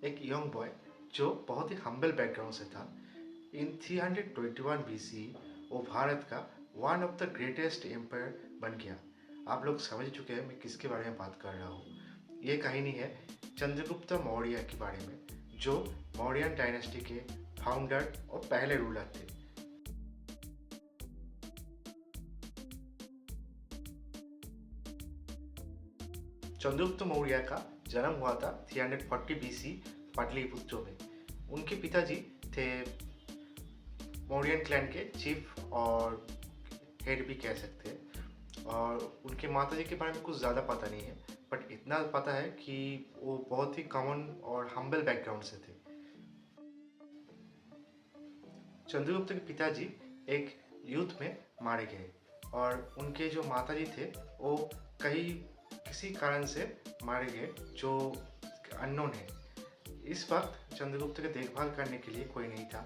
एक young boy जो बहुत ही हम्बल बैकग्राउंड से था। इन 321 BC वो भारत का one of the greatest empire बन गया। आप लोग समझ चुके हैं मैं किसके बारे में बात कर रहा हूँ। ये कहानी है चंद्रगुप्त मौर्य के बारे में, जो मौर्यन डायनेस्टी के फाउंडर और पहले रूलर थे। चंद्रगुप्त मौर्य का जन्म हुआ था 340 BC पाटलिपुत्र में। उनके पिताजी थे मौर्यन क्लैन के चीफ और हेड भी कह सकते हैं। और उनके माताजी के बारे में कुछ ज़्यादा पता नहीं है, बट इतना पता है कि वो बहुत ही कॉमन और हम्बल बैकग्राउंड से थे। चंद्रगुप्त के पिताजी एक युद्ध में मारे गए और उनके जो माताजी थे वो किसी कारण से मारे गए जो अननोन है। इस वक्त चंद्रगुप्त की देखभाल करने के लिए कोई नहीं था,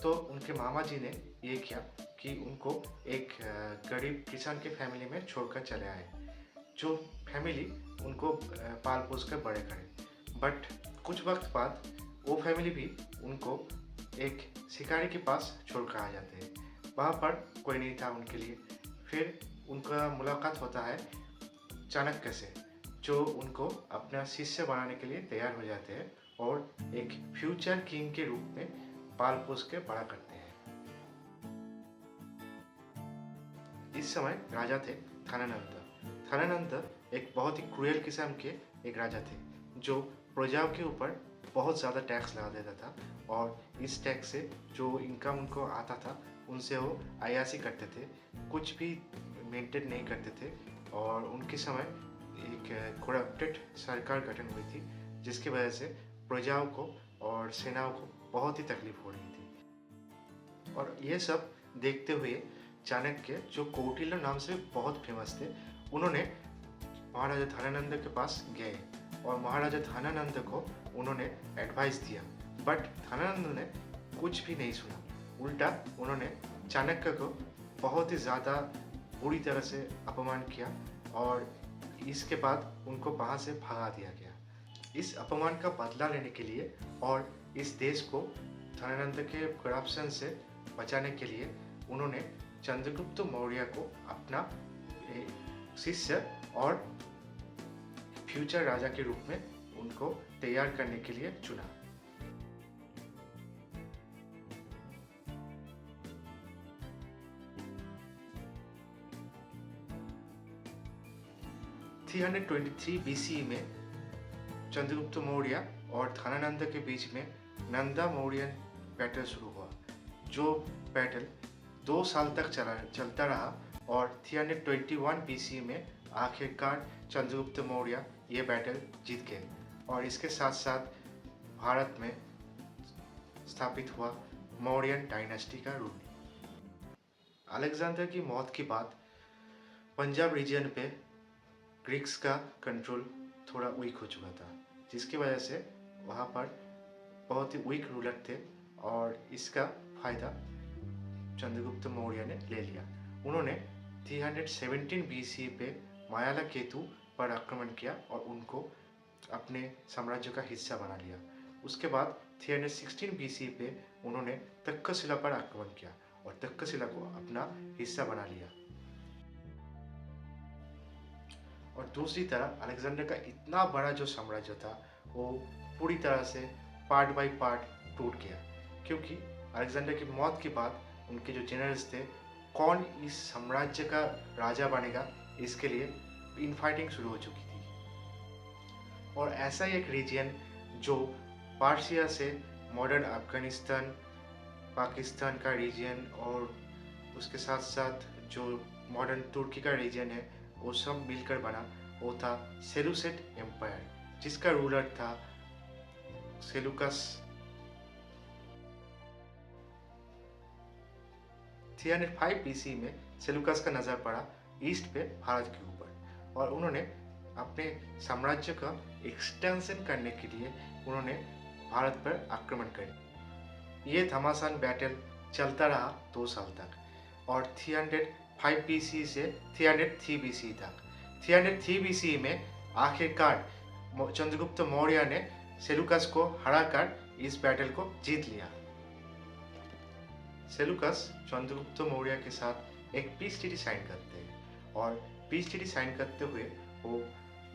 तो उनके मामा जी ने ये किया कि उनको एक गरीब किसान के फैमिली में छोड़कर चले आए, जो फैमिली उनको पाल पोस कर बड़े करे। बट कुछ वक्त बाद वो फैमिली भी उनको एक शिकारी के पास छोड़कर आ जाते हैं। वहाँ पर कोई नहीं था उनके लिए। फिर उनका मुलाकात होता है चाणक्य से, जो उनको अपना शिष्य बनाने के लिए तैयार हो जाते हैं और एक फ्यूचर किंग के रूप में पाल पोस के बड़ा करते हैं। इस समय राजा थे धनानंद। धनानंद एक बहुत ही क्रूएल किस्म के एक राजा थे, जो प्रजाओं के ऊपर बहुत ज़्यादा टैक्स लगा देता था और इस टैक्स से जो इनकम उनको आता था उनसे वो अय्याशी करते थे, कुछ भी मेंटेन नहीं करते थे। और उनके समय एक करप्टेड सरकार गठन हुई थी, जिसकी वजह से प्रजाओं को और सेनाओं को बहुत ही तकलीफ हो रही थी। और ये सब देखते हुए चाणक्य, जो कौटिल्य नाम से बहुत फेमस थे, उन्होंने महाराजा धनानंद के पास गए और महाराजा धनानंद को उन्होंने एडवाइस दिया। बट धनानंद ने कुछ भी नहीं सुना। उल्टा उन्होंने चाणक्य को बहुत ही ज़्यादा बुरी तरह से अपमान किया और इसके बाद उनको वहाँ से भगा दिया गया। इस अपमान का बदला लेने के लिए और इस देश को धनानंद के करप्शन से बचाने के लिए उन्होंने चंद्रगुप्त मौर्य को अपना शिष्य और फ्यूचर राजा के रूप में उनको तैयार करने के लिए चुना। BC में चंद्रगुप्त मौर्य और धनानंद के बीच में नंदा मौर्यन बैटल शुरू हुआ, जो बैटल 2 साल तक चलता रहा और 321 BC में आखिरकार चंद्रगुप्त मौर्य ये बैटल जीत गए और इसके साथ साथ भारत में स्थापित हुआ मौर्यन डायनेस्टी का रूल। अलेक्जेंडर की मौत के बाद पंजाब रीजन पे ग्रीक्स का कंट्रोल थोड़ा वीक हो चुका था, जिसकी वजह से वहाँ पर बहुत ही वीक रूलर थे और इसका फायदा चंद्रगुप्त मौर्य ने ले लिया। उन्होंने 317 BC पे मायाला केतु पर आक्रमण किया और उनको अपने साम्राज्य का हिस्सा बना लिया। उसके बाद 316 BC पे उन्होंने तक्षशिला पर आक्रमण किया और तक्षशिला को अपना हिस्सा बना लिया। और दूसरी तरफ अलेक्जेंडर का इतना बड़ा जो साम्राज्य था वो पूरी तरह से पार्ट बाय पार्ट टूट गया, क्योंकि अलेक्जेंडर की मौत के बाद उनके जो जनरल्स थे, कौन इस साम्राज्य का राजा बनेगा, इसके लिए इनफाइटिंग शुरू हो चुकी थी। और ऐसा ही एक रीजन जो पार्सिया से मॉडर्न अफगानिस्तान, पाकिस्तान का रीजन और उसके साथ साथ जो मॉडर्न तुर्की का रीजन है, वो सब मिलकर बना, वो था सेलुसिड एम्पायर, जिसका रूलर था सेलुकस। 305 BC में सेलुकस का नज़र पड़ा ईस्ट पे भारत के ऊपर और उन्होंने अपने साम्राज्य का एक्सटेंशन करने के लिए उन्होंने भारत पर आक्रमण कर। ये घमासान बैटल चलता रहा 2 साल तक और 305 BC से 303 BC तक। 303 BC में आखिरकार चंद्रगुप्त मौर्य ने सेलुकस को हराकर इस बैटल को जीत लिया। सेलुकस चंद्रगुप्त मौर्य के साथ एक पीस ट्रीटी साइन करते हैं और पीस ट्रीटी साइन करते हुए वो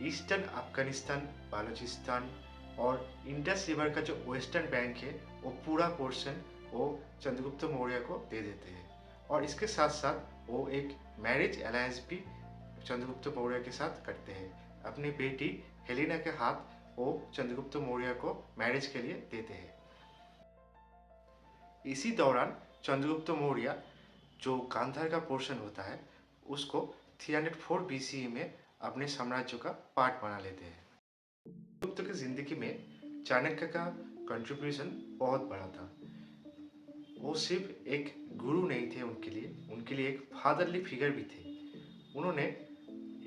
ईस्टर्न अफगानिस्तान, बालूचिस्तान और इंडस रिवर का जो वेस्टर्न बैंक है वो पूरा पोर्शन वो चंद्रगुप्त मौर्य को दे देते हैं। और इसके साथ साथ वो एक मैरिज अलायंस भी चंद्रगुप्त मौर्य के साथ करते हैं। अपनी बेटी हेलेना के हाथ वो चंद्रगुप्त मौर्य को मैरिज के लिए देते हैं। इसी दौरान चंद्रगुप्त मौर्य जो गांधार का पोर्शन होता है उसको 304 BCE में अपने साम्राज्य का पार्ट बना लेते हैं। चंद्रगुप्त की जिंदगी में चाणक्य का कंट्रीब्यूशन बहुत बड़ा था। वो सिर्फ एक गुरु नहीं थे उनके लिए एक फादरली फिगर भी थे। उन्होंने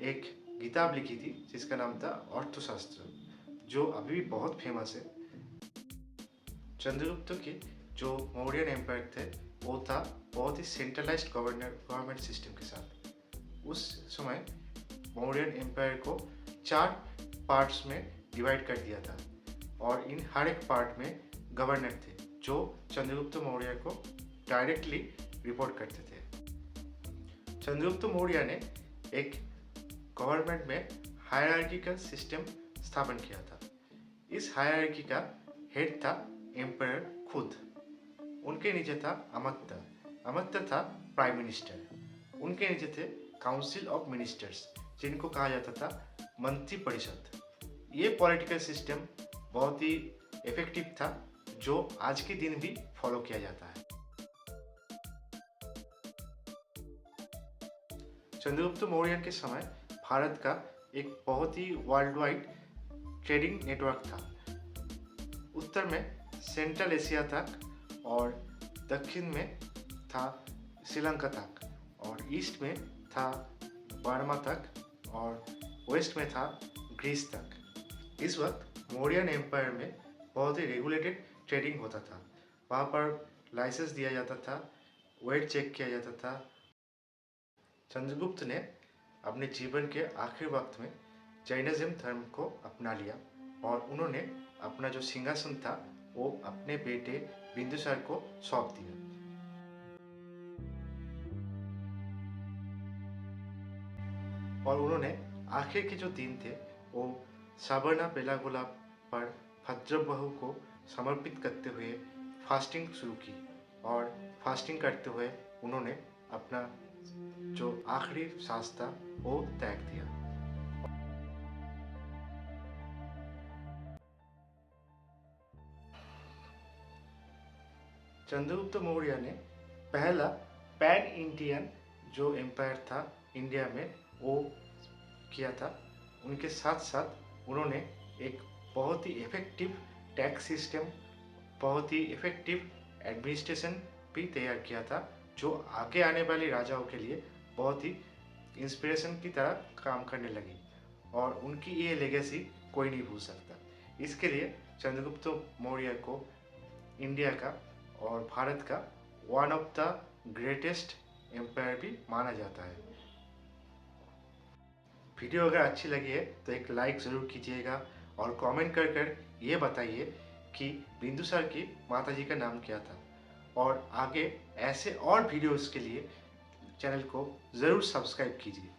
एक किताब लिखी थी जिसका नाम था अर्थशास्त्र, जो अभी भी बहुत फेमस है। चंद्रगुप्त के जो मौर्यन एम्पायर थे वो था बहुत ही सेंट्रलाइज्ड गवर्नमेंट सिस्टम के साथ। उस समय मौर्यन एम्पायर को 4 पार्ट्स में डिवाइड कर दिया था और इन हर एक पार्ट में गवर्नर थे जो चंद्रगुप्त मौर्य को डायरेक्टली रिपोर्ट करते थे। चंद्रगुप्त मौर्य ने एक गवर्नमेंट में हायरार्किकल सिस्टम स्थापन किया था। इस हायरार्की का हेड था एम्पायर खुद। उनके नीचे था अमात्य था प्राइम मिनिस्टर। उनके नीचे थे काउंसिल ऑफ मिनिस्टर्स, जिनको कहा जाता था मंत्री परिषद। ये पॉलिटिकल सिस्टम बहुत ही इफेक्टिव था जो आज के दिन भी फॉलो किया जाता है। चंद्रगुप्त मौर्य के समय भारत का एक बहुत ही वर्ल्ड वाइड ट्रेडिंग नेटवर्क था। उत्तर में सेंट्रल एशिया तक और दक्षिण में था श्रीलंका तक और ईस्ट में था बर्मा तक और वेस्ट में था ग्रीस तक। इस वक्त मौर्यन एम्पायर में बहुत ही रेगुलेटेड ट्रेडिंग होता था। वहाँ पर लाइसेंस दिया जाता था, वेट चेक किया जाता था। चंद्रगुप्त ने अपने जीवन के आखिरी वक्त में जैनिज्म धर्म को अपना लिया और उन्होंने अपना जो सिंहासन था वो अपने बेटे बिंदुसार को सौंप दिया। और उन्होंने आखिर के जो दिन थे वो साबरना बेलागोला पर भद्रबहु को समर्पित करते हुए फास्टिंग शुरू की और फास्टिंग करते हुए उन्होंने अपना जो आखिरी सांस था वो त्याग दिया। चंद्रगुप्त मौर्य ने पहला पैन इंडियन जो एम्पायर था इंडिया में वो किया था। उनके साथ साथ उन्होंने एक बहुत ही इफेक्टिव टैक्स सिस्टम, बहुत ही इफेक्टिव एडमिनिस्ट्रेशन भी तैयार किया था जो आगे आने वाले राजाओं के लिए बहुत ही इंस्पिरेशन की तरह काम करने लगी और उनकी ये लेगेसी कोई नहीं भूल सकता। इसके लिए चंद्रगुप्त मौर्य को इंडिया का और भारत का one of the greatest empire भी माना जाता है। वीडियो अगर अच्छी लगी है तो एक लाइक ज़रूर कीजिएगा और कमेंट कर ये बताइए कि बिंदुसार की माताजी का नाम क्या था। और आगे ऐसे और वीडियोस के लिए चैनल को ज़रूर सब्सक्राइब कीजिए।